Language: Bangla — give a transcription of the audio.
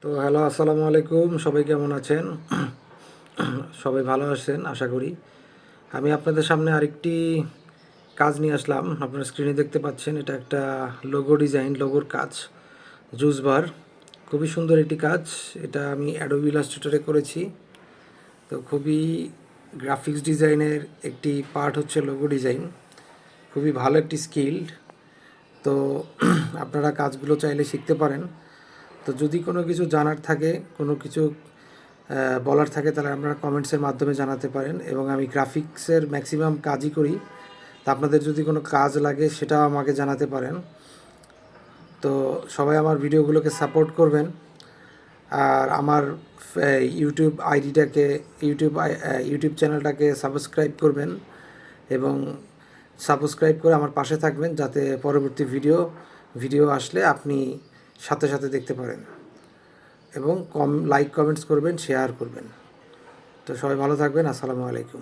তো হ্যালো, আসসালামু আলাইকুম। সবাই কেমন আছেন? সবাই ভালো আছেন আশা করি। আমি আপনাদের সামনে আরেকটি কাজ নিয়ে আসলাম। আপনারা স্ক্রিনে দেখতে পাচ্ছেন, এটা একটা লোগো ডিজাইন, লোগোর কাজ, জুস বার। খুবই সুন্দর একটি কাজ। এটা আমি অ্যাডোবি ইলাস্ট্রেটরে করেছি। তো খুবই গ্রাফিক্স ডিজাইনের একটি পার্ট হচ্ছে লোগো ডিজাইন। খুবই ভালো একটি স্কিল। তো আপনারা কাজগুলো চাইলে শিখতে পারেন। তো যদি কোনো কিছু জানার থাকে, কোনো কিছু বলার থাকে, তাহলে আপনারা কমেন্টসের মাধ্যমে জানাতে পারেন। এবং আমি গ্রাফিক্সের ম্যাক্সিমাম কাজই করি। তা আপনাদের যদি কোনো কাজ লাগে সেটাও আমাকে জানাতে পারেন। তো সবাই আমার ভিডিওগুলোকে সাপোর্ট করবেন। আর আমার ইউটিউব আইডিটাকে, ইউটিউব চ্যানেলটাকে সাবস্ক্রাইব করবেন এবং সাবস্ক্রাইব করে আমার পাশে থাকবেন, যাতে পরবর্তী ভিডিও আসলে আপনি সাথে সাথে দেখতে পারেন। এবং লাইক কমেন্টস করবেন, শেয়ার করবেন। তো সবাই ভালো থাকবেন। আসসালামু আলাইকুম।